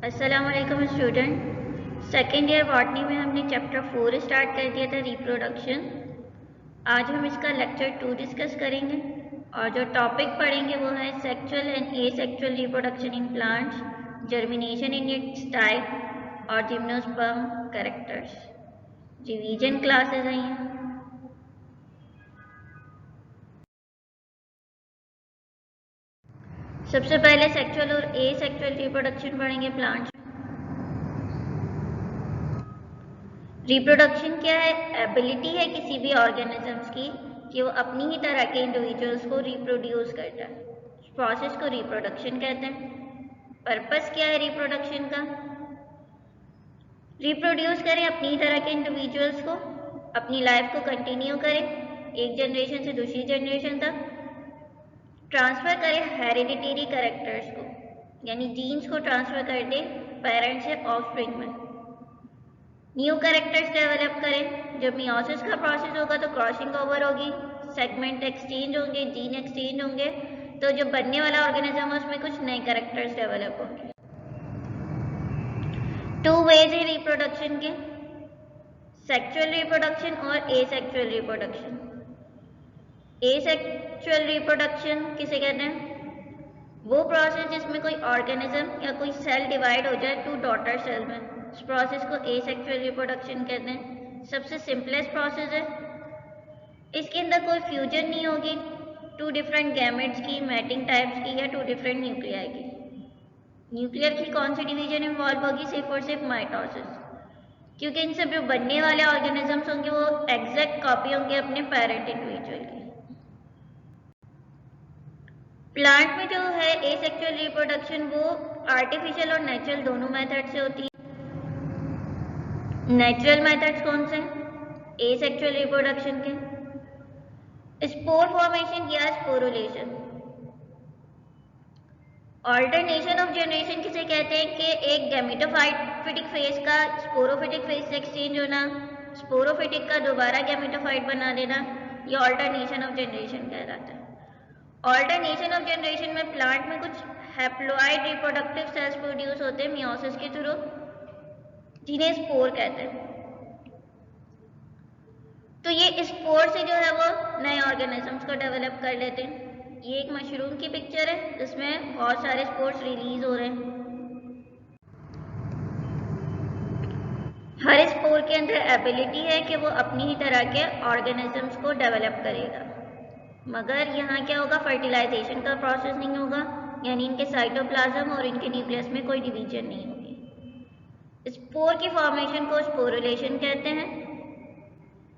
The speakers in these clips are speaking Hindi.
अस्सलाम वालेकुम स्टूडेंट। सेकेंड ईयर बॉटनी में हमने चैप्टर 4 स्टार्ट कर दिया था, रिप्रोडक्शन। आज हम इसका लेक्चर 2 डिस्कस करेंगे और जो टॉपिक पढ़ेंगे वो है sexual and asexual reproduction in plants, germination in its type और जिम्नोस्पर्म कैरेक्टर्स। रिवीजन क्लासेस हैं ये। सबसे पहले सेक्सुअल और एसेक्सुअल रिप्रोडक्शन पढ़ेंगे प्लांट्स। रिप्रोडक्शन क्या है? एबिलिटी है किसी भी ऑर्गेनिजम्स की कि वो अपनी ही तरह के इंडिविजुअल्स को रिप्रोड्यूस करता है। इस प्रोसेस को रिप्रोडक्शन कहते हैं। पर्पस क्या है रिप्रोडक्शन का? रिप्रोड्यूस करें अपनी ही तरह के इंडिविजुअल्स को, अपनी लाइफ को कंटिन्यू करें एक जनरेशन से दूसरी जनरेशन तक, ट्रांसफ़र करें हेरिडिटरी कैरेक्टर्स को, यानी जीन्स को ट्रांसफ़र कर दें पेरेंट्स से ऑफस्प्रिंग में। न्यू कैरेक्टर्स डेवलप करें। जब मियोसिस का प्रोसेस होगा तो क्रॉसिंग ओवर होगी, सेगमेंट एक्सचेंज होंगे, जीन एक्सचेंज होंगे, तो जो बनने वाला ऑर्गेनिज्म है उसमें कुछ नए कैरेक्टर्स डेवलप होंगे। 2 वेज है रिप्रोडक्शन के, सेक्सुअल रिप्रोडक्शन और एसेक्सुअल रिप्रोडक्शन। एसेक्सुअल रिप्रोडक्शन किसे कहते हैं? वो प्रोसेस जिसमें कोई ऑर्गेनिज्म या कोई सेल डिवाइड हो जाए 2 डॉटर सेल में, इस प्रोसेस को एसेक्सुअल रिप्रोडक्शन कहते हैं। सबसे सिंपलेस्ट प्रोसेस है, इसके अंदर कोई फ्यूजन नहीं होगी 2 डिफरेंट गैमेट्स की, मैटिंग टाइप्स की या 2 डिफरेंट न्यूक्लियाई की। न्यूक्लियर की कौन सी डिवीजन इन्वॉल्व होगी? सिर्फ और सिर्फ माइटोसिस, क्योंकि इन सब जो बनने वाले ऑर्गेनिजम्स होंगे वो एग्जैक्ट कॉपी होंगे अपने पेरेंट इंडिविजुअल की। प्लांट में जो है एसेक्सुअल रिप्रोडक्शन वो आर्टिफिशियल और नेचुरल दोनों मेथड से होती है। नेचुरल मेथड्स कौन से? एसेक्सुअल रिप्रोडक्शन के स्पोर फॉर्मेशन या स्पोरुलेशन। ऑल्टरनेशन ऑफ जनरेशन किसे कहते हैं? कि एक गैमेटोफाइटिक फेज का स्पोरोफिटिक फेज से एक्सचेंज होना, स्पोरोफिटिक का दोबारा गैमेटोफाइट बना देना, ये ऑल्टरनेशन ऑफ जनरेशन कहलाता है। ऑल्टरनेशन ऑफ जनरेशन में प्लांट में कुछ हैप्लोइड रिप्रोडक्टिव सेल्स प्रोड्यूस होते हैं मियोसिस के थ्रू, जिन्हें स्पोर कहते हैं। तो ये स्पोर से जो है वो नए ऑर्गेनिजम्स को डेवलप कर लेते हैं। ये एक मशरूम की पिक्चर है जिसमें बहुत सारे स्पोर्स रिलीज हो रहे हैं। हर स्पोर के अंदर एबिलिटी है कि वो अपनी ही तरह के ऑर्गेनिजम्स को डेवलप करेगा, मगर यहाँ क्या होगा? फर्टिलाइजेशन का प्रोसेस नहीं होगा, यानी इनके साइटोप्लाज्म और इनके न्यूक्लियस में कोई डिवीजन नहीं होगी। स्पोर की फॉर्मेशन को स्पोरुलेशन कहते हैं।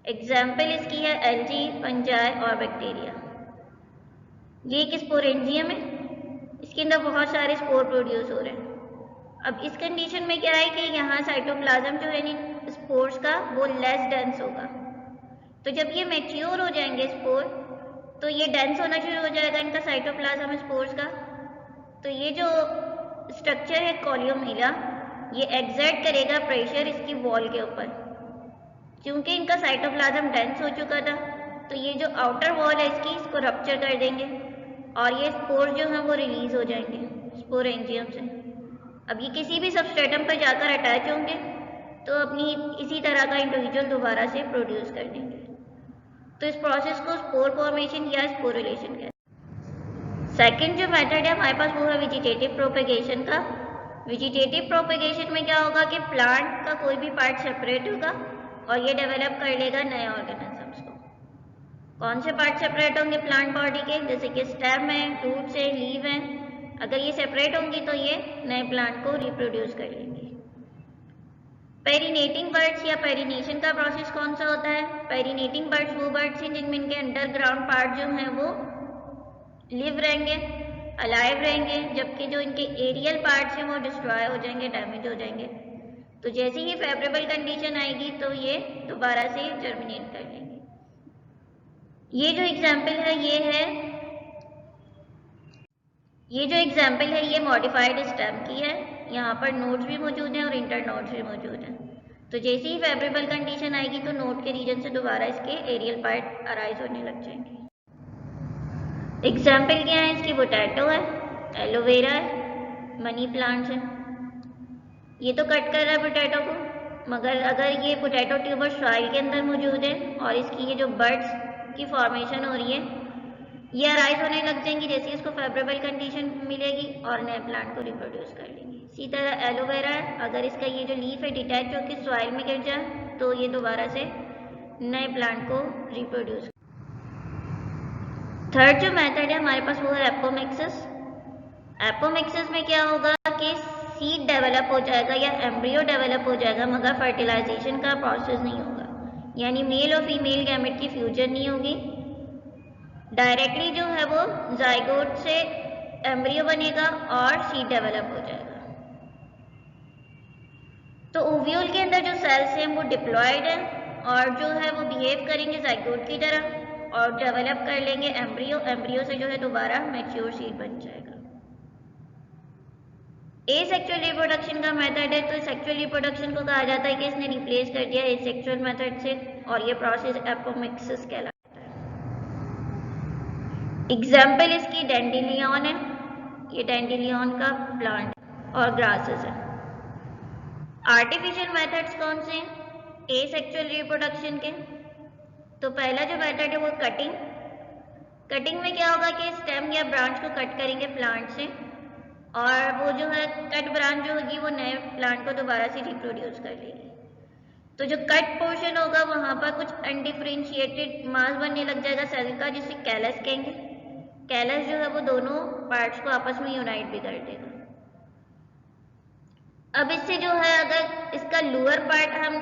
एग्जाम्पल इसकी है एल्गी, फंजाई और बैक्टीरिया। ये एक स्पोरेंजियम है, इसके अंदर बहुत सारे स्पोर प्रोड्यूस हो रहे हैं। अब इस कंडीशन में क्या है कि यहाँ साइटोप्लाज्म जो है इन स्पोर्स का वो लेस डेंस होगा, तो जब ये मैच्योर हो जाएंगे स्पोर तो ये डेंस होना शुरू हो जाएगा इनका साइटोप्लाज्म स्पोर्स का। तो ये जो स्ट्रक्चर है कोलियोमिला, ये एग्जर्ट करेगा प्रेशर इसकी वॉल के ऊपर। क्योंकि इनका साइटोप्लाज्म डेंस हो चुका था तो ये जो आउटर वॉल है इसको रप्चर कर देंगे और ये स्पोर जो हैं वो रिलीज हो जाएंगे स्पोरेंजियम से। अब ये किसी भी सबस्ट्रेटम पर जाकर अटैच होंगे तो अपनी इसी तरह का इंडिविजुअल दोबारा से प्रोड्यूस कर देंगे। तो इस प्रोसेस को स्पोर फॉर्मेशन या स्पोरुलेशन कहते हैं। सेकेंड जो मेथड है हमारे पास वो है वेजिटेटिव प्रोपेगेशन का। वेजिटेटिव प्रोपेगेशन में क्या होगा कि प्लांट का कोई भी पार्ट सेपरेट होगा और ये डेवलप कर लेगा नए ऑर्गेनिजम्स को। कौन से पार्ट सेपरेट होंगे प्लांट बॉडी के? जैसे कि स्टेम है, रूट्स है, लीव है। अगर ये सेपरेट होंगी तो ये नए प्लांट को रिप्रोड्यूस कर लेंगे। पेरिनेटिंग बर्ड्स या पेरिनेशन का प्रोसेस कौन सा होता है? पेरिनेटिंग बर्ड्स वो बर्ड्स हैं जिनमें इनके अंडरग्राउंड पार्ट जो हैं वो लिव रहेंगे, अलाइव रहेंगे, जबकि जो इनके एरियल पार्ट्स हैं वो डिस्ट्रॉय हो जाएंगे, डैमेज हो जाएंगे। तो जैसे ही फेवरेबल कंडीशन आएगी तो ये दोबारा से जर्मिनेट कर लेंगे। ये जो एग्जाम्पल है ये मॉडिफाइड स्टेम की है। यहाँ पर नोड्स भी मौजूद हैं और इंटर नोड्स भी मौजूद हैं। तो जैसे ही फेवरेबल कंडीशन आएगी तो नोड के रीजन से दोबारा इसके एरियल पार्ट अराइज होने लग जाएंगे। एग्जाम्पल क्या है इसकी? पोटैटो है, एलोवेरा है, मनी प्लांट्स है। ये तो कट कर रहा है पोटैटो को, मगर अगर ये पोटैटो ट्यूबर सॉइल के अंदर मौजूद है और इसकी ये जो बर्ड्स की फॉर्मेशन हो रही है, ये अराइज होने लग जाएंगी जैसे इसको फेवरेबल कंडीशन मिलेगी और नए प्लांट को रिप्रोड्यूस कर लेंगे। इसी तरह एलोवेरा है, अगर इसका ये जो लीफ है डिटैच होकर सॉइल में गिर जाए तो ये दोबारा से नए प्लांट को रिप्रोड्यूस। थर्ड जो मेथड है हमारे पास वो है एपोमिक्सिस। एपोमिक्सिस में क्या होगा कि सीड डेवलप हो जाएगा या एम्ब्रियो डेवलप हो जाएगा, मगर फर्टिलाइजेशन का प्रोसेस नहीं होगा, यानी मेल और फीमेल गैमेट की फ्यूजन नहीं होगी। डायरेक्टली जो है वो जाइगोट से एम्ब्रियो बनेगा और सीड डेवलप हो जाएगा। तो ओव्यूल के अंदर जो सेल्स हैं वो डिप्लॉयड है और जो है वो बिहेव करेंगे जाइगोट की तरह और डेवलप कर लेंगे एम्ब्रियो। एम्ब्रियो से जो है दोबारा मैच्योर सीड बन जाएगा। एसेक्सुअल रिप्रोडक्शन का मेथड है, तो सेक्सुअल रिप्रोडक्शन को कहा जाता है कि इसने रिप्लेस कर दिया एसेक्सुअल मेथड से और ये प्रोसेस एपोमिक्सिस कहलाता है। एग्जाम्पल इसकी डेंडिलियन है, ये डेंडिलियन का प्लांट और ग्रासेस है। आर्टिफिशियल मेथड्स कौन से हैं एसेक्सुअल रिप्रोडक्शन के? तो पहला जो मेथड है वो कटिंग। कटिंग में क्या होगा कि स्टेम या ब्रांच को कट करेंगे प्लांट से और वो जो है कट ब्रांच जो होगी वो नए प्लांट को दोबारा से रिप्रोड्यूस कर लेगी। तो जो कट पोर्शन होगा वहां पर कुछ अनडिफरेंशिएटेड मास बनने लग जाएगा सेल का, जिसे कैलस कहेंगे। कैलस जो है वो दोनों पार्ट्स को आपस में यूनाइट भी कर देगा। अब इससे जो है अगर इसका लोअर पार्ट हम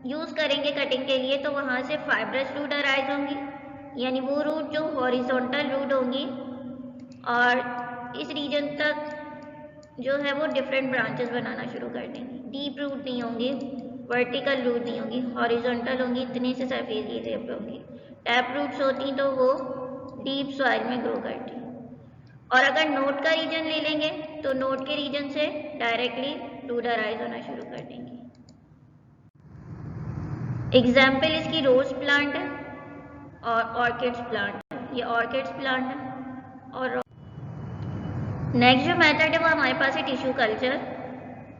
यूज करेंगे कटिंग के लिए तो वहां से फाइब्रस रूट अराइज होंगी, यानी वो रूट जो हॉरिजॉन्टल रूट होंगी और इस रीजन तक जो है वो डिफरेंट ब्रांचेस बनाना शुरू कर देंगी। डीप रूट नहीं होंगी, वर्टिकल रूट नहीं होंगी, हॉरिजॉन्टल होंगी, इतने से सरफेस की शेप होंगी। टैप रूट्स होती तो वो डीप सॉइल में ग्रो करती। और अगर नोट का रीजन ले लेंगे तो नोट के रीजन से डायरेक्टली रूट अराइज होना शुरू कर देंगे। एग्जाम्पल इसकी रोज प्लांट है और ऑर्किड्स प्लांट है, ये ऑर्किड्स प्लांट है। और नेक्स्ट जो मेथड है वो हमारे पास है टिश्यू कल्चर।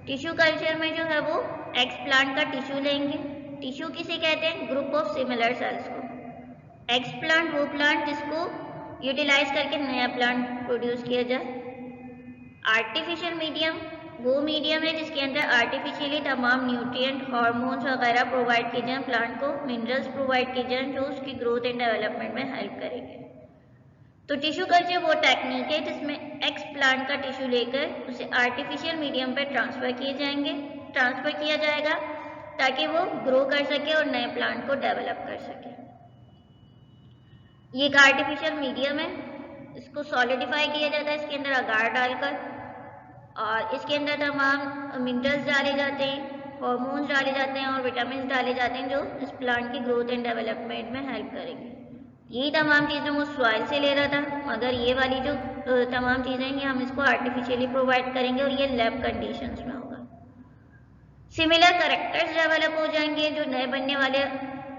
टिश्यू कल्चर में जो है वो एक्स प्लांट का टिश्यू लेंगे। टिश्यू किसे कहते हैं? ग्रुप ऑफ सिमिलर सेल्स को। एक्स प्लांट वो प्लांट जिसको यूटिलाइज करके नया प्लांट प्रोड्यूस किया जाए। आर्टिफिशियल मीडियम वो मीडियम है जिसके अंदर आर्टिफिशियली तमाम न्यूट्रिएंट, हार्मोन्स वगैरह प्रोवाइड किए जाएं, प्लांट को मिनरल्स प्रोवाइड किए जाएं जो उसकी ग्रोथ एंड डेवलपमेंट में हेल्प करेंगे। तो टिश्यू कल्चर वो टेक्निक है जिसमें एक्स प्लांट का टिश्यू लेकर उसे आर्टिफिशियल मीडियम पर ट्रांसफर किया जाएगा ताकि वो ग्रो कर सके और नए प्लांट को डेवलप कर सके। ये एक आर्टिफिशियल मीडियम है, इसको सॉलिडिफाई किया जाता है इसके अंदर अगार डालकर और इसके अंदर तमाम मिनरल्स डाले जाते हैं, हार्मोन्स डाले जाते हैं और विटामिन डाले जाते हैं जो इस प्लांट की ग्रोथ एंड डेवलपमेंट में हेल्प करेंगे। यही तमाम चीज़ें वो सॉइल से ले रहा था, मगर ये वाली जो तमाम चीज़ें हैं हम इसको आर्टिफिशियली प्रोवाइड करेंगे और ये लैब कंडीशंस में होगा। सिमिलर कैरेक्टर्स डेवलप हो जाएंगे, जो नए बनने वाले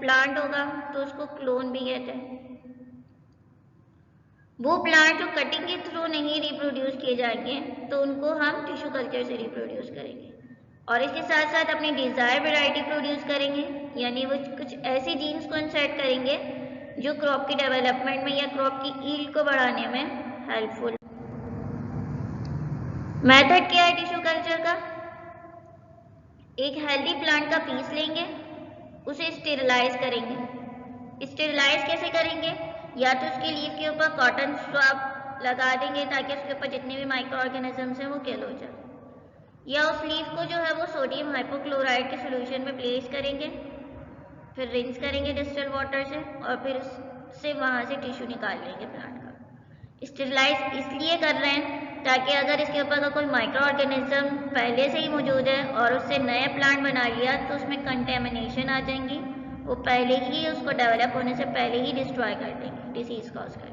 प्लांट होगा तो उसको क्लोन भी कहते हैं। वो प्लांट जो कटिंग के थ्रू नहीं रिप्रोड्यूस किए जाएंगे तो उनको हम टिश्यू कल्चर से रिप्रोड्यूस करेंगे और इसके साथ साथ अपनी डिजायर वैरायटी प्रोड्यूस करेंगे, यानी वो कुछ ऐसे जीन्स को इंसर्ट करेंगे जो क्रॉप की डेवलपमेंट में या क्रॉप की ईल्ड को बढ़ाने में हेल्पफुल। मेथड क्या है टिश्यू कल्चर का? एक हेल्दी प्लांट का पीस लेंगे, उसे स्टेरिलाइज करेंगे। स्टेरिलाइज कैसे करेंगे? या तो उसके लीफ के ऊपर कॉटन स्वाब लगा देंगे ताकि उसके ऊपर जितने भी माइक्रो ऑर्गेनिजम्स हैं वो किल हो जाए, या उस लीफ को जो है वो सोडियम हाइपोक्लोराइड के सोल्यूशन में प्लेस करेंगे, फिर रिंस करेंगे डिस्टिल वाटर से और फिर से वहाँ से टिश्यू निकाल लेंगे प्लांट का। स्टेरिलाइज इसलिए कर रहे हैं ताकि अगर इसके ऊपर का कोई माइक्रो ऑर्गेनिज्म पहले से ही मौजूद है और उससे नया प्लांट बना लिया तो उसमें कंटेमिनेशन आ जाएंगी, वो पहले ही उसको डेवलप होने से पहले ही डिस्ट्रॉय कर देंगे, डिसीज कॉज करके।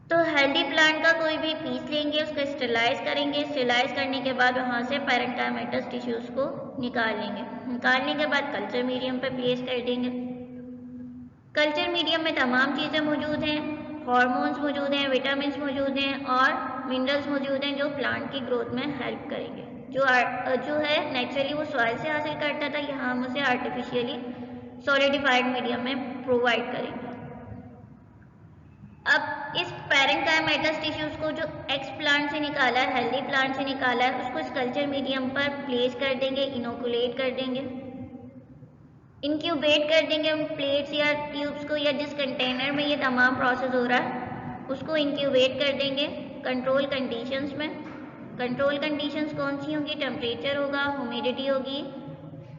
तो हेल्दी प्लांट का कोई भी पीस लेंगे, उसको स्टेरिलाइज करेंगे। स्टेरिलाइज करने के बाद वहाँ से पैरेंकाइमेटस टिश्यूज को निकाल लेंगे। निकालने के बाद कल्चर मीडियम पर प्लेस कर देंगे। कल्चर मीडियम में तमाम चीज़ें मौजूद हैं, हार्मोन्स मौजूद हैं, विटामिन मौजूद हैं और मिनरल्स मौजूद हैं जो प्लांट की ग्रोथ में हेल्प करेंगे। जो है नेचुरली वो सॉइल से हासिल करता था, यहाँ हम उसे आर्टिफिशियली सॉलिडिफाइड मीडियम में प्रोवाइड करेंगे। अब इस पैरेन्काइमेटस टिश्यूज को जो एक्स प्लांट से निकाला है, हेल्दी प्लांट से निकाला है, उसको इस कल्चर मीडियम पर प्लेस कर देंगे, इनोकुलेट कर देंगे, इंक्यूबेट कर देंगे उन प्लेट्स या ट्यूब्स को, या जिस कंटेनर में ये तमाम प्रोसेस हो रहा है उसको इंक्यूबेट कर देंगे कंट्रोल कंडीशंस में। कंट्रोल कंडीशंस कौन सी होंगी? टेम्परेचर होगा, ह्यूमिडिटी होगी,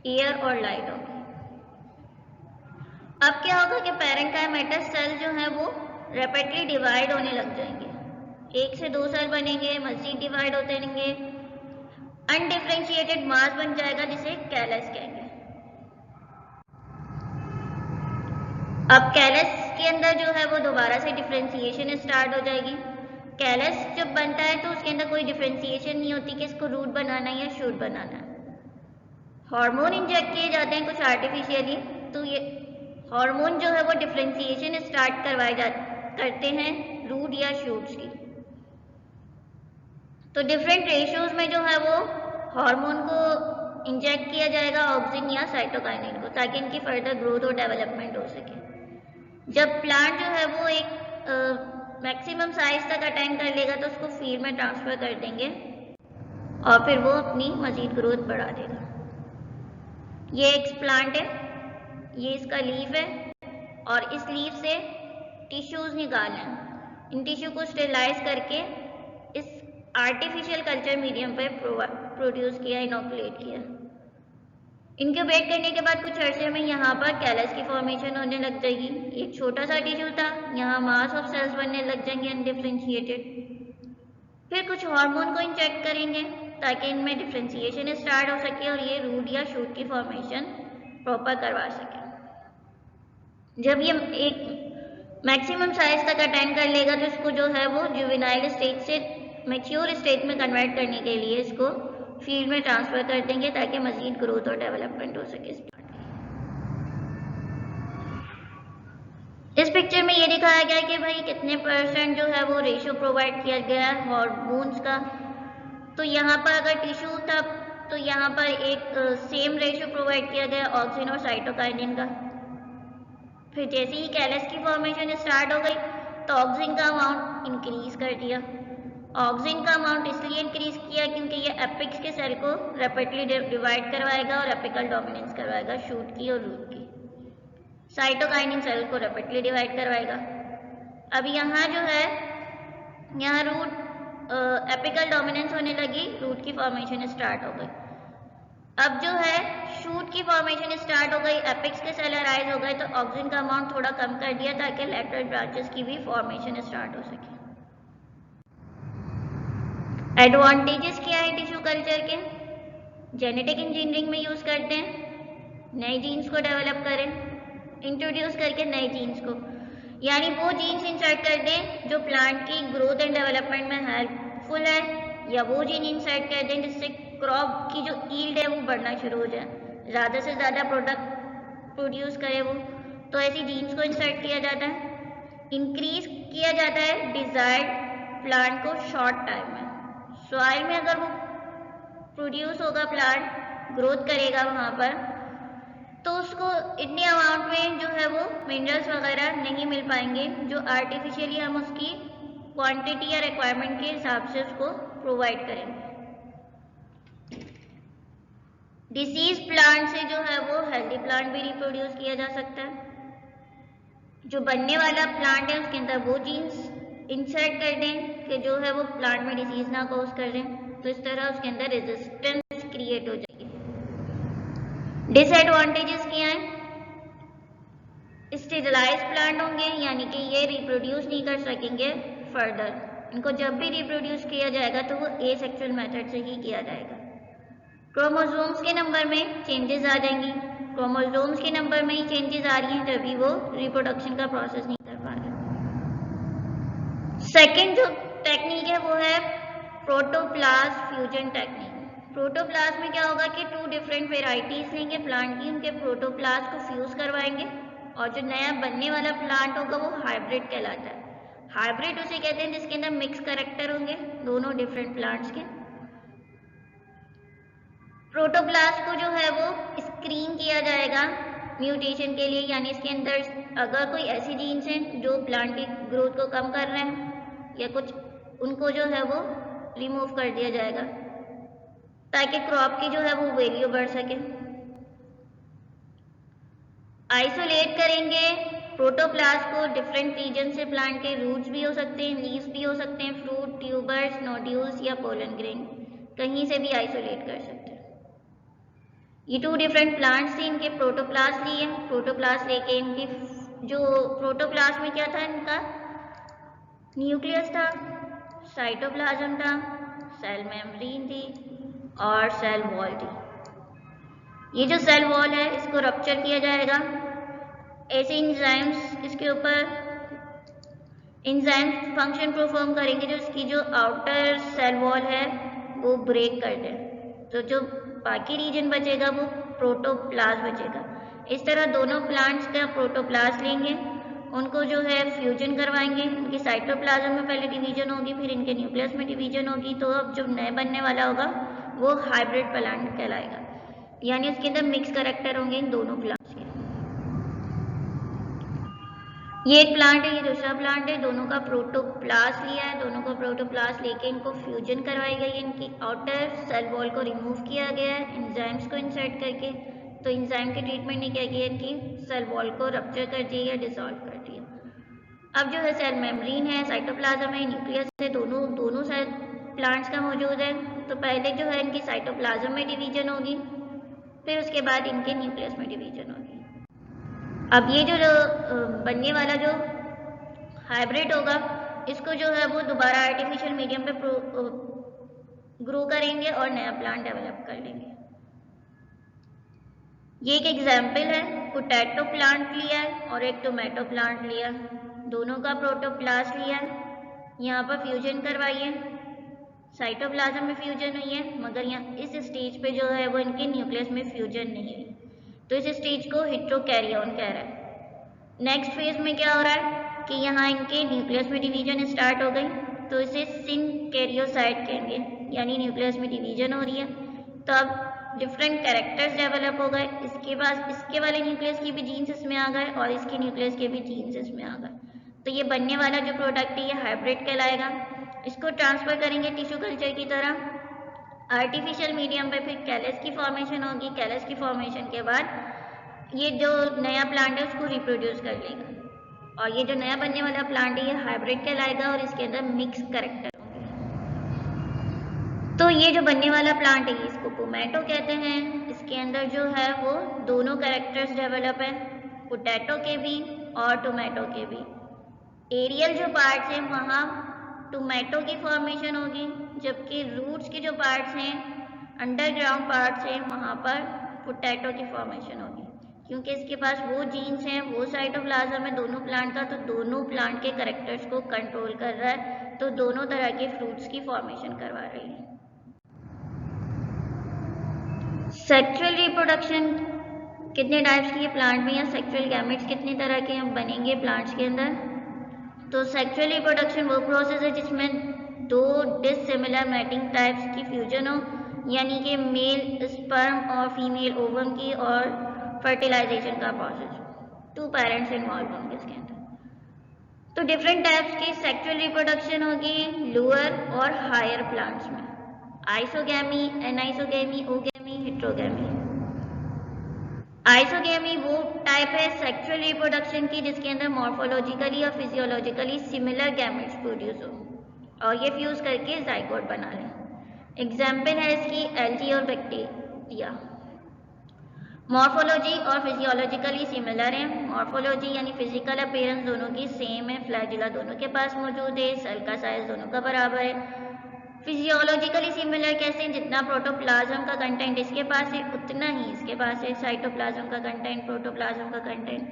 एयर और लाइट होगी। अब क्या होगा कि पैरेन्काइमेटस सेल जो है वो रैपिडली डिवाइड होने लग जाएंगे, 1 से 2 सेल बनेंगे, मजीद डिवाइड होते रहेंगे, अनडिफरेंशिएटेड मास बन जाएगा जिसे कैलस कहेंगे। अब कैलस के अंदर जो है वो दोबारा से डिफरेंशिएशन स्टार्ट हो जाएगी। कैलस जब बनता है तो उसके अंदर कोई डिफरेंशिएशन नहीं होती कि इसको रूट बनाना है या शूट बनाना है। हार्मोन इंजेक्ट किए जाते हैं कुछ आर्टिफिशियली, तो ये हार्मोन जो है वो डिफरेंशिएशन स्टार्ट करते हैं रूट या शूट्स की। तो डिफरेंट रेशियोज में जो है वो हार्मोन को इंजेक्ट किया जाएगा, ऑक्सिन या साइटोकाइनिन को, ताकि इनकी फर्दर ग्रोथ और डेवलपमेंट हो सके। जब प्लांट जो है वो एक मैक्सिमम साइज तक अटेंड कर लेगा तो उसको फील्ड में ट्रांसफर कर देंगे और फिर वो अपनी मजीद ग्रोथ बढ़ा देगा। ये एक प्लांट है, ये इसका लीफ है और इस लीफ से टिश्यूज निकालना है। इन टिश्यू को स्टेरिलाइज करके इस आर्टिफिशियल कल्चर मीडियम पे प्रोड्यूस किया, इनोकुलेट किया। इंक्यूबेट करने के बाद कुछ अर्से में यहाँ पर कैलस की फॉर्मेशन होने लग जाएगी। एक छोटा सा टिश्यू था, यहाँ मास ऑफ सेल्स बनने लग जाएंगे अनडिफरेंशिएटेड। फिर कुछ हार्मोन को इंजेक्ट करेंगे ताकि इनमें डिफरेंशिएशन स्टार्ट हो सके और ये रूट या शूट की फॉर्मेशन प्रॉपर करवा सके। जब ये एक मैक्सिमम साइज तक अटेंड कर लेगा तो इसको जो है वो जुवेनाइल स्टेज से मैच्योर स्टेज में कन्वर्ट करने के लिए इसको फील्ड में ट्रांसफर कर देंगे ताकि मजीद ग्रोथ और डेवलपमेंट हो सके इस प्लांट की। इस पिक्चर में ये दिखाया गया है कि भाई कितने % जो है वो रेशियो प्रोवाइड किया गया है हार्मोन्स का। तो यहाँ पर अगर टिश्यू था तो यहाँ पर एक सेम रेशियो प्रोवाइड किया गया ऑक्सिन और साइटोकाइनिन का। फिर जैसे ही कैलस की फॉर्मेशन स्टार्ट हो गई तो ऑक्सिन का अमाउंट इंक्रीज कर दिया। ऑक्सिन का अमाउंट इसलिए इंक्रीज किया क्योंकि ये एपिक्स के सेल को रैपिडली डिवाइड करवाएगा और एपिकल डोमिनेंस करवाएगा शूट की और रूट की। साइटोकाइनिन सेल को रैपिडली डिवाइड करवाएगा। अब यहाँ जो है यहाँ रूट एपिकल डोमिनेंस होने लगी, रूट की फॉर्मेशन स्टार्ट हो गई। अब जो है शूट की फॉर्मेशन स्टार्ट हो गई, एपिक्स के सेल अराइज हो गए तो ऑक्सिन का अमाउंट थोड़ा कम कर दिया ताकि लेटरल ब्रांचेस की भी फॉर्मेशन स्टार्ट हो सके। एडवांटेजेस क्या है टिश्यू कल्चर के? जेनेटिक इंजीनियरिंग में यूज करते हैं, नए जीन्स को डेवलप करें, इंट्रोड्यूस करके नए जीन्स को, यानी वो जीन्स इंसर्ट कर दें जो प्लांट की ग्रोथ एंड डेवलपमेंट में हेल्पफुल है, या वो जीन इंसर्ट कर दें जिससे क्रॉप की जो ईल्ड है वो बढ़ना शुरू हो जाए, ज़्यादा से ज़्यादा प्रोडक्ट प्रोड्यूस करे वो। तो ऐसी जीन्स को इंसर्ट किया जाता है। इंक्रीज किया जाता है डिजायर्ड प्लांट को शॉर्ट टाइम में। सॉइल में अगर वो प्रोड्यूस होगा, प्लांट ग्रोथ करेगा वहाँ पर, तो उसको इतने अमाउंट में जो है वो मिनरल्स वगैरह नहीं मिल पाएंगे जो आर्टिफिशियली हम उसकी क्वांटिटी या रिक्वायरमेंट के हिसाब से उसको प्रोवाइड करेंगे। डिसीज प्लांट से जो है वो हेल्दी प्लांट भी रिप्रोड्यूस किया जा सकता है। जो बनने वाला प्लांट है उसके अंदर वो जीन्स इंसर्ट कर दें कि जो है वो प्लांट में डिसीज ना कॉज कर दें, तो इस तरह उसके अंदर रेजिस्टेंस क्रिएट हो जाएगी। डिसएडवांटेजेस क्या हैं? स्टेरिलाइज प्लांट होंगे, यानी कि ये रिप्रोड्यूस नहीं कर सकेंगे फर्दर। इनको जब भी रिप्रोड्यूस किया जाएगा तो वो एसेक्सुअल मेथड से ही किया जाएगा। क्रोमोसोम्स के नंबर में चेंजेस आ जाएंगी। क्रोमोसोम्स के नंबर में ही चेंजेस आ रही हैं तभी वो रिप्रोडक्शन का प्रोसेस नहीं कर पा रहे। सेकेंड जो टेक्निक है वो है प्रोटोप्लास्ट फ्यूजन टेक्निक। प्रोटोप्लास्ट में क्या होगा कि 2 डिफरेंट वेराइटीज लेंगे प्लांट की, उनके प्रोटोप्लास्ट को फ्यूज करवाएंगे और जो नया बनने वाला प्लांट होगा वो हाइब्रिड कहलाता है। हाइब्रिड उसे कहते हैं जिसके अंदर मिक्स कैरेक्टर होंगे दोनों डिफरेंट प्लांट्स के। प्रोटोप्लास्ट को जो है वो स्क्रीन किया जाएगा म्यूटेशन के लिए, यानी इसके अंदर अगर कोई ऐसी जीन्स हैं जो प्लांट की ग्रोथ को कम कर रहे हैं या कुछ, उनको जो है वो रिमूव कर दिया जाएगा ताकि क्रॉप की जो है वो वैल्यू बढ़ सके। आइसोलेट करेंगे प्रोटोप्लास्ट को डिफरेंट रीजन से। प्लांट के रूट्स भी हो सकते हैं, लीव्स भी हो सकते हैं, फ्रूट, ट्यूबर्स, नोड्यूल्स या पोलन ग्रेन, कहीं से भी आइसोलेट कर सकते हैं। ये 2 डिफरेंट प्लांट्स थे, इनके प्रोटोप्लास्ट लिए। प्रोटोप्लास्ट लेके इनकी जो प्रोटोप्लास्ट में क्या था, इनका न्यूक्लियस था, साइटोप्लाज्म था, सेल मेम्ब्रेन थी और सेल वॉल थी। ये जो सेल वॉल है इसको रप्चर किया जाएगा। ऐसे इंजाइम्स इसके ऊपर इंजाइम्स फंक्शन परफॉर्म करेंगे जो इसकी जो आउटर सेल वॉल है वो ब्रेक कर दे, तो जो बाकी रीजन बचेगा वो प्रोटोप्लास्ट बचेगा। इस तरह दोनों प्लांट्स का प्रोटोप्लास्ट लेंगे, उनको जो है फ्यूजन करवाएंगे। उनकी साइटोप्लाज्म में पहले डिवीजन होगी, फिर इनके न्यूक्लियस में डिवीजन होगी, तो अब जो नए बनने वाला होगा वो हाइब्रिड प्लांट कहलाएगा, यानी उसके अंदर मिक्स कैरेक्टर होंगे इन दोनों प्लांट्स के। ये एक प्लांट है, ये दूसरा प्लांट है, दोनों का प्रोटोप्लास्ट लिया है। दोनों का प्रोटोप्लास्ट लेके इनको फ्यूजन करवाई गई है, इनकी आउटर सेल वॉल को रिमूव किया गया है एंजाइम्स को इंसर्ट करके। तो एंजाइम के ट्रीटमेंट ने क्या किया, इनकी सेल वॉल को रप्चर कर दिया या डिसॉल्व कर दिया। अब जो है सेल मेम्ब्रेन है, साइटोप्लाज्म है, न्यूक्लियस है, दोनों सेल प्लांट्स का मौजूद है। तो पहले जो है इनकी साइटोप्लाज्म में डिवीजन होगी, फिर उसके बाद इनके न्यूक्लियस में डिवीजन होगी। अब ये जो बनने वाला जो हाइब्रिड होगा, इसको जो है वो दोबारा आर्टिफिशियल मीडियम पे ग्रो करेंगे और नया प्लांट डेवलप कर लेंगे। ये एक एग्जाम्पल है, पोटैटो प्लांट लिया है और एक टोमेटो प्लांट लिया है, दोनों का प्रोटोप्लास्ट लिया है, यहाँ पर फ्यूजन करवाइए, साइटोप्लाज्म में फ्यूजन हुई है, मगर यहाँ इस स्टेज पे जो है वो इनके न्यूक्लियस में फ्यूजन नहीं हुई, तो इस स्टेज को हेटेरोकैरियोन कह रहा है। नेक्स्ट फेज में क्या हो रहा है कि यहाँ इनके न्यूक्लियस में डिवीजन स्टार्ट हो गई, तो इसे सिनकैरियोसाइट कहेंगे, यानी न्यूक्लियस में डिवीजन हो रही है। तो अब डिफरेंट कैरेक्टर्स डेवलप हो गए, इसके वाले न्यूक्लियस की भी जीन्स इसमें आ गए और इसके न्यूक्लियस के भी जीन्स इसमें आ गए। तो ये बनने वाला जो प्रोडक्ट है ये हाइब्रिड कहलाएगा। इसको ट्रांसफर करेंगे टिश्यू कल्चर की तरह आर्टिफिशियल मीडियम पे, फिर कैलस की फॉर्मेशन होगी। कैलस की फॉर्मेशन के बाद ये जो नया प्लांट है उसको रिप्रोड्यूस कर लेगा और ये जो नया बनने वाला प्लांट है ये हाइब्रिड कहलाएगा और इसके अंदर मिक्स कैरेक्टर होंगे। तो ये जो बनने वाला प्लांट है इसको टोमेटो कहते हैं। इसके अंदर जो है वो दोनों कैरेक्टर्स डेवलप है, पोटैटो के भी और टोमेटो के भी। एरियल जो पार्ट्स हैं वहाँ टोमेटो की फॉर्मेशन होगी, जबकि रूट्स के जो पार्ट्स हैं, अंडरग्राउंड पार्ट्स हैं, वहाँ पर पोटैटो की फॉर्मेशन होगी, क्योंकि इसके पास वो जीन्स हैं, वो साइटोप्लाज्म है दोनों प्लांट का, तो दोनों प्लांट के कैरेक्टर्स को कंट्रोल कर रहा है, तो दोनों तरह के फ्रूट्स की फॉर्मेशन करवा रही है। सेक्सुअल रिप्रोडक्शन कितने टाइप्स की है प्लांट में, या सेक्सुअल गैमेट्स कितने तरह के बनेंगे प्लांट्स के अंदर। तो सेक्सुअल रिप्रोडक्शन वो प्रोसेस है जिसमें दो डिसिमिलर मैटिंग टाइप्स की फ्यूजन हो, यानी कि मेल स्पर्म और फीमेल ओवम की और फर्टिलाइजेशन का प्रोसेस, 2 पेरेंट्स इन्वॉल्व होंगे इसके अंदर। तो डिफरेंट टाइप्स की सेक्सुअल रिप्रोडक्शन होगी लोअर और हायर प्लांट्स में, आइसोगैमी, एनाइसोगैमी, ओगैमी, हेटेरोगैमी। आइसोगैमी वो टाइप है सेक्सुअल रिप्रोडक्शन की जिसके अंदर मॉर्फोलॉजिकली और फिजियोलॉजिकली सिमिलर गैमेट्स प्रोड्यूस हो और ये फ्यूज करके जाइगोट बना लें। एग्जाम्पल है इसकी एल्गी और बैक्टीरिया। मॉर्फोलॉजी और फिजियोलॉजिकली सिमिलर है। मॉर्फोलॉजी यानी फिजिकल अपीयरेंस दोनों की सेम है, फ्लैजिला दोनों के पास मौजूद है, सेल का साइज दोनों का बराबर है। फिजियोलॉजिकली सिमिलर कैसे, जितना प्रोटोप्लाज्म का कंटेंट इसके पास है उतना ही इसके पास है, साइटोप्लाज्म का कंटेंट, प्रोटोप्लाज्म का कंटेंट।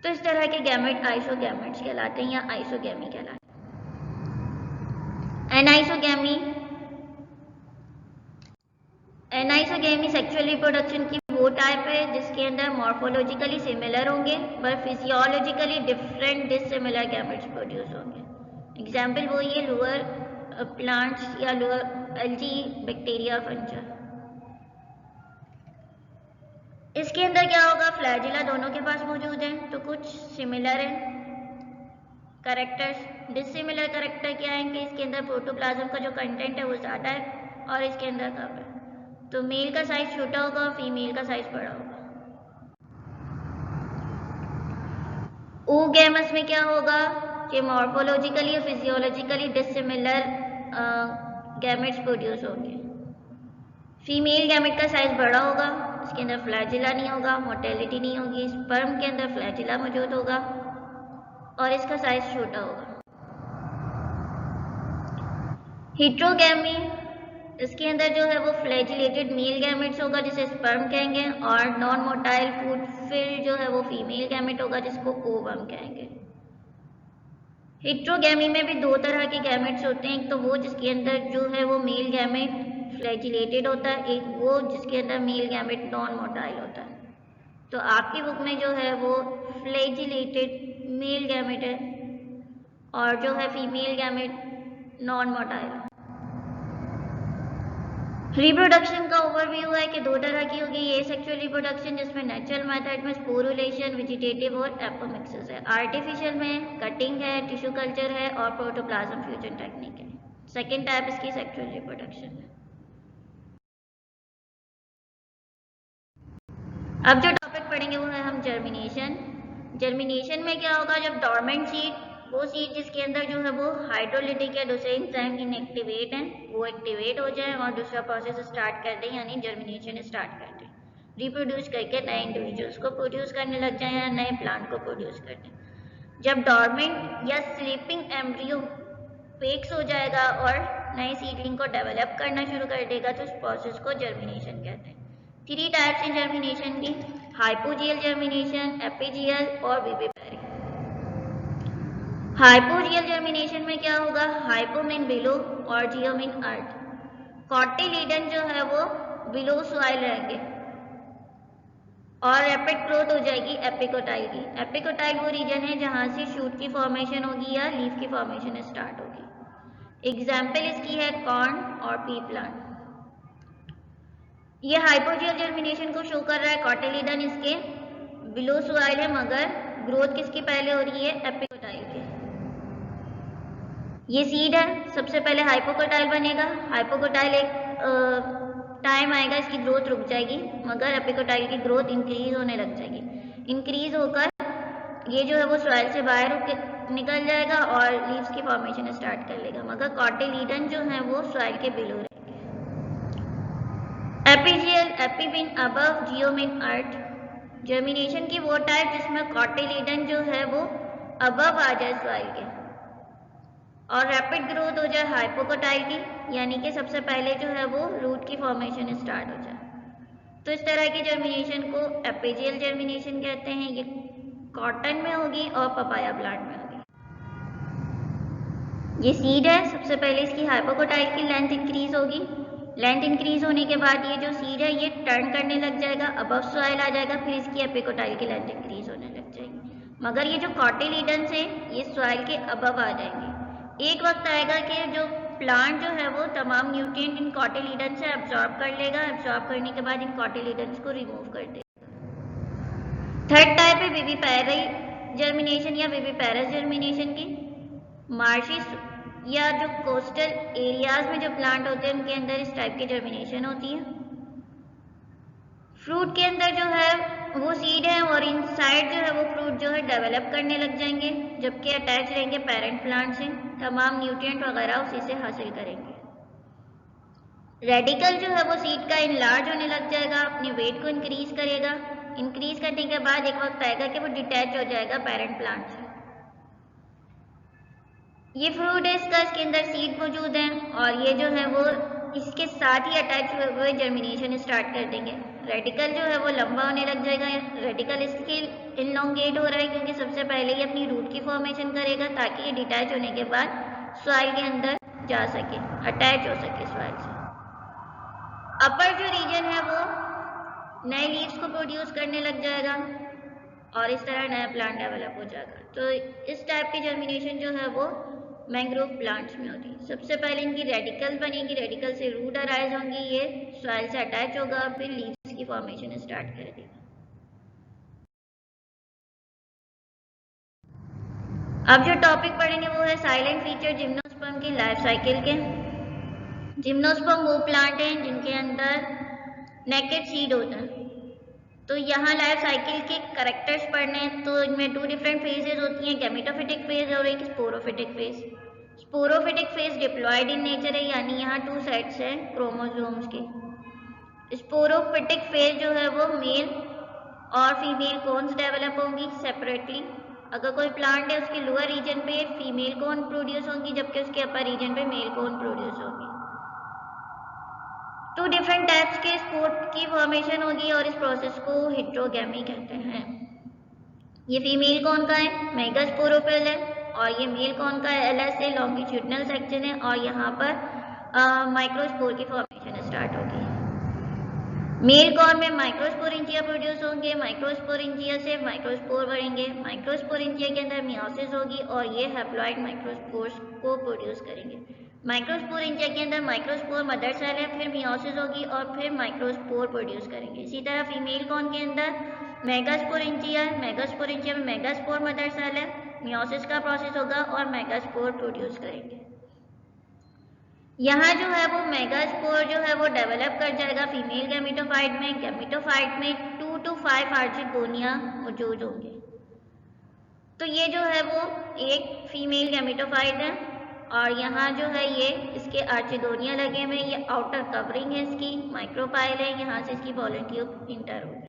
तो इस तरह के गैमेट आइसोगैमेट्स कहलाते हैं या आइसोगैमी कहलाते हैं। एनाइसोगैमी सेक्सुअल रिप्रोडक्शन की वो वो टाइप है जिसके अंदर मॉर्फोलॉजिकली सिमिलर होंगे पर physiologically different dissimilar gametes produce होंगे। एग्जाम्पल वो ये लोअर प्लांट्स या लोअर एल्गी, बैक्टीरिया, फंजा। इसके अंदर क्या होगा, फ्लैजिला दोनों के पास मौजूद है तो कुछ सिमिलर है करेक्टर्स। डिसिमिलर करेक्टर क्या है कि इसके अंदर प्रोटोप्लाज्म का जो कंटेंट है वो ज़्यादा है और इसके अंदर कम है। तो मेल का साइज छोटा होगा, फीमेल का साइज बड़ा होगा। oogamous में क्या होगा कि मॉर्फोलॉजिकली और फिजियोलॉजिकली डिसिमिलर गैमेट्स प्रोड्यूस होंगे। फीमेल गैमेट का साइज बड़ा होगा, इसके अंदर फ्लैजिला नहीं होगा, मोटेलिटी नहीं होगी। स्पर्म के अंदर फ्लैजिला मौजूद होगा और इसका साइज छोटा होगा। हिट्रोगैमी, इसके अंदर जो है वो फ्लैजिलेटेड मेल गैमेट्स होगा जिसे स्पर्म कहेंगे और नॉन मोटाइल फूड फिल जो है वो फीमेल गैमेट होगा जिसको ओवम कहेंगे। हिट्रोगैमी में भी दो तरह के गैमेट्स होते हैं, एक तो वो जिसके अंदर जो है वो मेल गैमेट फ्लैजिलेटेड होता है, एक वो जिसके अंदर मेल गैमेट नॉन मोटाइल होता है। तो आपकी बुक में जो है वो फ्लैजिलेटेड मेल गैमेट है और जो है female gamete non motile. Reproduction का ओवरव्यू है कि दो तरह की होगी, ये सेक्सुअल रिप्रोडक्शन जिसमें नेचुरल मेथड में स्पोरुलेशन, वेजिटेटिव और एपोमिक्सिस है। आर्टिफिशियल में कटिंग है, टिश्यू कल्चर है और प्रोटोप्लाज्म फ्यूजन टेक्निक है। सेकेंड टाइप इसकी सेक्सुअल रिप्रोडक्शन है। अब जो टॉपिक पढ़ेंगे वो है हम जर्मिनेशन। जर्मिनेशन में क्या होगा, जब डॉर्मेंट सीड, वो सीड जिसके अंदर जो है वो हाइड्रोलिटिक या दूसरे एंजाइम इनएक्टिवेट है वो एक्टिवेट हो जाए और दूसरा प्रोसेस स्टार्ट कर दे, यानी जर्मिनेशन स्टार्ट कर दे, रिप्रोड्यूस करके नए इंडिविजुअल्स को प्रोड्यूस करने लग जाए या नए प्लांट को प्रोड्यूस कर दे। जब डॉर्मेंट या स्लीपिंग एम्ब्रियो फेक्स हो जाएगा और नए सीडलिंग को डेवलप करना शुरू कर देगा तो उस प्रोसेस को जर्मिनेशन कहते हैं। 3 टाइप्स हैं जर्मिनेशन की, हाइपोजियल जर्मिनेशन, एपिजियल और विविपेरिक। हाइपोजियल जर्मिनेशन में क्या होगा, हाइपो मीन बिलो और जियो मीन अर्थ। कॉटिलीडन जो है वो बिलो सॉइल रहेंगे और रैपिड ग्रोथ हो जाएगी एपिकोटाइल की। एपिकोटाइल वो रीजन है जहां से शूट की फॉर्मेशन होगी या लीफ की फॉर्मेशन स्टार्ट होगी। एग्जाम्पल इसकी है कॉर्न और पी प्लांट। ये हाइपोजियल जर्मिनेशन को शो कर रहा है, कॉटिलीडन इसके बिलो सॉइल है मगर ग्रोथ किसकी पहले हो रही है, एपिकोटाइल के। ये सीड है, सबसे पहले हाइपोकोटाइल बनेगा, हाइपोकोटाइल एक टाइम आएगा इसकी ग्रोथ रुक जाएगी मगर एपिकोटाइल की ग्रोथ इंक्रीज होने लग जाएगी। इंक्रीज होकर ये जो है वो सॉइल से बाहर निकल जाएगा और लीव्स की फॉर्मेशन स्टार्ट कर लेगा मगर कॉटिलीडन जो है वो सॉइल के बिलो रहेंगे। एपिजियल, एपी मीन अबव, जियो मीन अर्थ। जर्मिनेशन की वो टाइप जिसमें कॉटिलीडन जो है वो अबव आ जाए सॉइल के और रैपिड ग्रोथ हो जाए हाइपोकोटाइल की, यानी कि सबसे पहले जो है वो रूट की फॉर्मेशन स्टार्ट हो जाए। तो इस तरह की जर्मिनेशन को एपिजियल जर्मिनेशन कहते हैं। ये कॉटन में होगी और पपाया प्लांट में होगी। ये सीड है, सबसे पहले इसकी हाइपोकोटाइल की लेंथ इंक्रीज होगी, लेंथ इंक्रीज होने के बाद ये जो सीड है ये टर्न करने लग जाएगा, अबव सॉइल आ जाएगा, फिर इसकी एपिकोटाइल की लेंथ इंक्रीज होने लग जाएगी मगर ये जो कॉटिलीडन से ये सॉइल के अबव आ जाएंगे। एक वक्त आएगा कि जो प्लांट जो है वो तमाम न्यूट्रिएंट इन कॉटिलीडन से एब्जॉर्ब कर लेगा, एब्जॉर्ब करने के बाद इन कॉटिलीडन्स को रिमूव कर देगा। थर्ड टाइप है विविपेरल जर्मिनेशन या विविपेरस जर्मिनेशन की। मार्शिस या जो कोस्टल एरियाज में जो प्लांट होते हैं उनके अंदर इस टाइप की जर्मिनेशन होती है। फ्रूट के अंदर जो है वो सीड है और इनसाइड जो है वो फ्रूट जो है डेवलप करने लग जाएंगे जबकि अटैच रहेंगे पेरेंट प्लांट से, तमाम न्यूट्रिएंट वगैरह उसी से हासिल करेंगे। रेडिकल जो है वो सीड का इनलार्ज होने लग जाएगा, अपने वेट को इंक्रीज करेगा, इंक्रीज करने के बाद एक वक्त आएगा कि वो डिटैच हो जाएगा पेरेंट प्लांट से। ये फ्रूट है इसका, इसके अंदर सीड मौजूद है और ये जो है वो इसके साथ ही अटैच हुए हुए जर्मिनेशन स्टार्ट कर देंगे। रेडिकल जो है वो लंबा होने लग जाएगा, रेडिकल इसकी इनलोंगेट हो रहा है क्योंकि सबसे पहले ये अपनी रूट की फॉर्मेशन करेगा ताकि ये डिटैच होने के बाद सॉइल के अंदर जा सके, अटैच हो सके सॉइल से। अपर जो रीजन है वो नए लीव्स को प्रोड्यूस करने लग जाएगा और इस तरह नया प्लांट डेवलप हो जाएगा। तो इस टाइप की जर्मिनेशन जो है वो मैंग्रोव प्लांट्स में होती है। सबसे पहले इनकी रेडिकल बनेगी, रेडिकल से रूट अराइज होंगी, ये सॉइल से अटैच होगा, फिर लीव्स की फॉर्मेशन स्टार्ट कर देगा। अब जो टॉपिक पढ़ेंगे वो है साइलेंट फीचर जिम्नोस्पर्म की लाइफ साइकिल के। जिम्नोस्पर्म वो प्लांट हैं जिनके अंदर नेकेड सीड होता है। तो यहाँ लाइफ साइकिल के करेक्टर्स पढ़ने हैं, तो इनमें 2 डिफरेंट फेजेस होती हैं, गैमेटोफिटिक फेज और एक sporophytic phase. Sporophytic phase diploid in nature है, यानी यहाँ 2 सेट्स हैं क्रोमोसोम्स के। स्पोरोफिटिक फेज जो है वो मेल और फीमेल कोन्स डेवलप होंगी सेपरेटली। अगर कोई प्लांट है उसके लोअर रीजन पे फीमेल कोन प्रोड्यूस होंगी, जबकि उसके अपर रीजन पे मेल कोन प्रोड्यूस होंगी। 2 डिफरेंट टाइप्स के स्पोर की फॉर्मेशन होगी और इस प्रोसेस को हेटेरोगैमी कहते हैं। ये फीमेल कोन का है, मेगास्पोरोपेल है, और ये मेल कोन का एलएस है, लॉन्गिट्यूडनल सेक्शन है, और यहाँ पर माइक्रोस्पोर की फॉर्मेशन स्टार्ट होगी। मेल कॉर्न में माइक्रोस्पोरेंजिया प्रोड्यूस होंगे, माइक्रोस्पोरेंजिया से माइक्रोस्पोर बढ़ेंगे, माइक्रोस्पोरेंजिया के अंदर मियोसिस होगी और ये हैप्लॉइड माइक्रोस्पोर्स को प्रोड्यूस करेंगे। माइक्रोस्पोरेंजिया के अंदर माइक्रोस्पोर मदर सेल है, फिर मियोसिस होगी और फिर माइक्रोस्पोर प्रोड्यूस करेंगे। इसी तरह फीमेल कॉर्न के अंदर मेगास्पोरेंजिया है, मेगास्पोरेंजिया में मेगास्पोर मदर सेल है, मियोसिस का प्रोसेस होगा और मेगास्पोर प्रोड्यूस करेंगे। यहाँ जो है वो मेगास्पोर जो है वो डेवलप कर जाएगा फीमेल गैमेटोफाइट में। गैमेटोफाइट में 2 to 5 आर्चिगोनिया मौजूद होंगे। तो ये जो है वो एक फीमेल गैमेटोफाइट है और यहाँ जो है ये इसके आर्चिगोनिया लगे हुए, ये आउटर कवरिंग है इसकी, माइक्रोपाइल है, यहाँ से इसकी पॉलन ट्यूब इंटर होगी।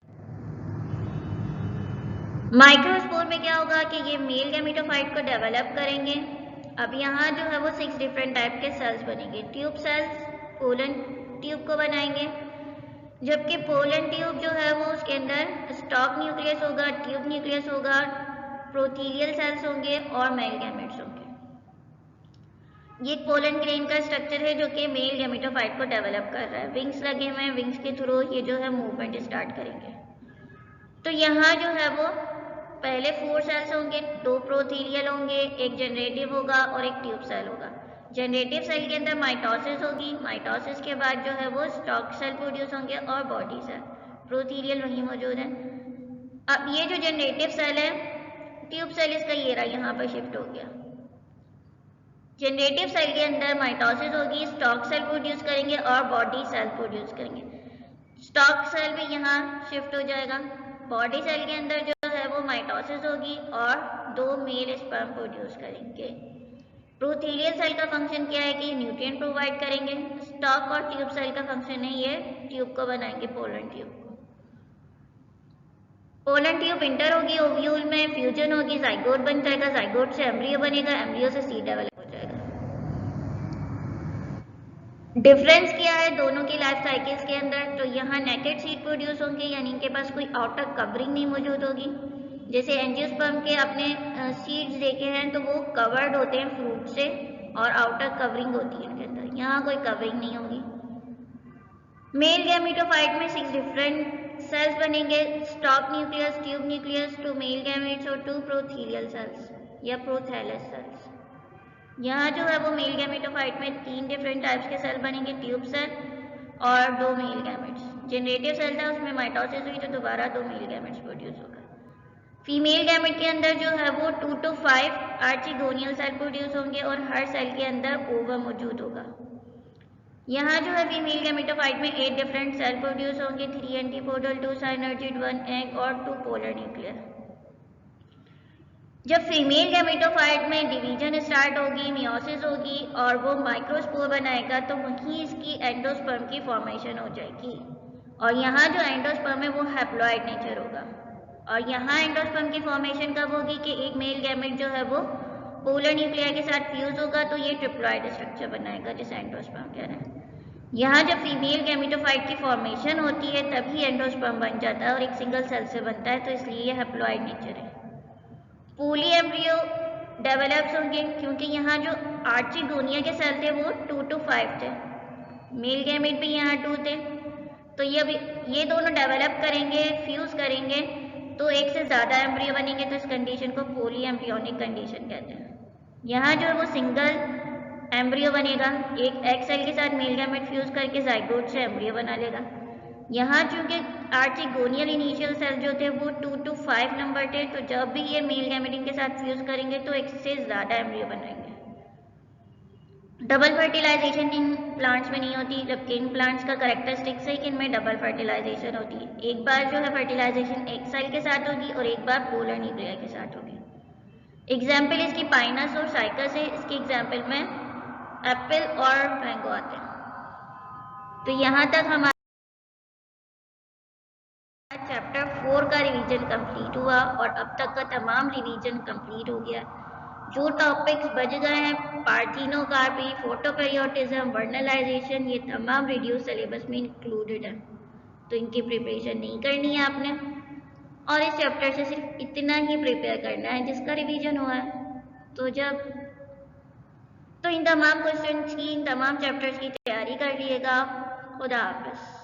माइक्रोस्पोर में क्या होगा कि ये मेल गैमेटोफाइट को डेवलप करेंगे। अब यहाँ जो है वो 6 डिफरेंट टाइप के सेल्स बनेंगे। ट्यूब सेल्स पोलन ट्यूब को बनाएंगे, जबकि पोलन ट्यूब जो है वो उसके अंदर स्टॉक न्यूक्लियस होगा, ट्यूब न्यूक्लियस होगा, प्रोथीलियल सेल्स होंगे और मेल गैमेट्स होंगे। ये पोलन ग्रेन का स्ट्रक्चर है जो कि मेल गैमेटोफाइट को डेवलप कर रहा है। विंग्स लगे हुए हैं, विंग्स के थ्रू ये जो है मूवमेंट स्टार्ट करेंगे। तो यहाँ जो है वो पहले 4 सेल्स होंगे, 2 प्रोथीलियल होंगे, एक जनरेटिव होगा और एक ट्यूब सेल होगा। जनरेटिव सेल के अंदर माइटोसिस होगी, माइटोसिस के बाद जो है वो स्टॉक सेल प्रोड्यूस होंगे और बॉडी सेल। प्रोथीलियल वहीं मौजूद है। अब ये जो जनरेटिव सेल है, ट्यूब सेल इसका ये रहा, यहाँ पर शिफ्ट हो गया। जनरेटिव सेल के अंदर माइटोसिस होगी, स्टॉक सेल प्रोड्यूस करेंगे और बॉडी सेल प्रोड्यूस करेंगे। स्टॉक सेल भी यहाँ शिफ्ट हो जाएगा। बॉडी सेल के अंदर जो है वो माइटोसिस होगी और 2 मेल स्पर्म प्रोड्यूस करेंगे। प्रोथीलियल सेल का फंक्शन क्या है कि न्यूट्रिएंट प्रोवाइड करेंगे। स्टॉक और ट्यूब सेल का फंक्शन है ये ट्यूब को बनाएंगे, पोलन ट्यूब को। पोलन ट्यूब इंटर होगी ओव्यूल में, फ्यूजन होगी, जाइगोट बन जाएगा, जाइगोट से एम्ब्रियो बनेगा, एम्ब्रियो से सीड डेवलप हो जाएगा। डिफरेंस क्या है दोनों की लाइफ साइकिल्स के अंदर? तो यहाँ नेकेड सीड प्रोड्यूस होंगे, यानी इनके पास कोई आउटर कवरिंग नहीं मौजूद होगी। जैसे एंजियोस्पर्म के अपने सीड्स देखे हैं तो वो कवर्ड होते हैं फ्रूट से और आउटर कवरिंग होती है इनके अंदर, यहाँ कोई कवरिंग नहीं होगी। मेल गैमेटोफाइट में 6 डिफरेंट सेल्स बनेंगे, stock nucleus, tube nucleus, 2 male gametes और 2 प्रोथीलियल सेल्स या प्रोथैलस सेल्स। यहाँ जो है वो मेल गैमेटोफाइट में 3 डिफरेंट टाइप्स के सेल बनेंगे, ट्यूब सेल और 2 मेल गैमेट्स। जनरेटिव सेल था उसमें माइटोसिस हुई तो दोबारा 2 मेल गैमेट्स प्रोड्यूस होगा। फीमेल गैमेट के अंदर जो है वो 2 to 5 आर्चिगोनियल सेल प्रोड्यूस होंगे और हर सेल के अंदर ओवम मौजूद होगा। यहाँ जो है फीमेल गैमेटोफाइट में 8 डिफरेंट सेल प्रोड्यूस होंगे, 3 एंटीपोडल, 2 साइनर्जिड, 1 एग और 2 पोलर न्यूक्लियर। जब फीमेल गैमेटोफाइट में डिवीजन स्टार्ट होगी, मियोसिस होगी और वो माइक्रोस्पोर बनाएगा तो वहीं इसकी एंडोस्पर्म की फॉर्मेशन हो जाएगी। और यहाँ जो एंडोस्पर्म है वो हैप्लॉइड नेचर होगा। और यहाँ एंडोस्पर्म की फॉर्मेशन कब होगी कि एक मेल गैमेट जो है वो पोलर न्यूक्लियर के साथ फ्यूज होगा तो ये ट्रिप्लॉइड स्ट्रक्चर बनाएगा जिसे एंडोस्पर्म कह रहे हैं। यहाँ जब फीमेल गैमेटोफाइट की फॉर्मेशन होती है तभी एंडोस्पर्म बन जाता है और एक सिंगल सेल से बनता है, तो इसलिए ये हैप्लॉइड नेचर है। पोली एम्ब्रियो डेवलप्स होंगे क्योंकि यहाँ जो आर्चिगोनिया के सेल थे वो 2 to 5 थे, मेल गैमेट भी यहाँ 2 थे, तो ये दोनों डेवलप करेंगे, फ्यूज करेंगे, तो एक से ज़्यादा एम्ब्रियो बनेंगे, तो इस कंडीशन को पोली एम्ब्रियोनिक कंडीशन कहते हैं। यहाँ जो है वो सिंगल एम्ब्रियो बनेगा, एक एग सेल के साथ मेल गैमेट फ्यूज करके जाइगोट से एम्ब्रियो बना लेगा। यहाँ चूंकि आर्चिगोनियल इनिशियल सेल जो थे वो 2 to 5 नंबर थे, तो जब भी ये मेल गैमेट के साथ फ्यूज करेंगे तो एक से ज़्यादा एम्ब्रियो बनाएंगे। डबल फर्टिलाइजेशन इन प्लांट्स में नहीं होती, जबकि इन प्लांट्स का करेक्टरिस्टिक्स है कि इनमें डबल फर्टिलाइजेशन होती है। एक बार जो है फर्टिलाइजेशन एग सेल के साथ होगी और एक बार पोलर न्यूक्लिया के साथ होगी। एग्जाम्पल इसकी पाइनस और साइकस है, इसके एग्जाम्पल में एप्पल और मैंगो आते हैं। तो यहाँ तक हमारा चैप्टर 4 का रिवीजन कंप्लीट हुआ और अब तक का तमाम रिवीजन कंप्लीट हो गया। जो टॉपिक्स बच गए हैं पार्थिनोकार्पी, फोटोपेरियोटिज्म, वर्नलाइजेशन, ये तमाम रिड्यूस सिलेबस में इंक्लूडेड है, तो इनकी प्रिपरेशन नहीं करनी है आपने, और इस चैप्टर से सिर्फ इतना ही प्रिपेयर करना है जिसका रिवीजन हुआ है। तो इन तमाम क्वेश्चन की, इन तमाम चैप्टर्स की तैयारी कर लिएगा। खुदा हाफिज़।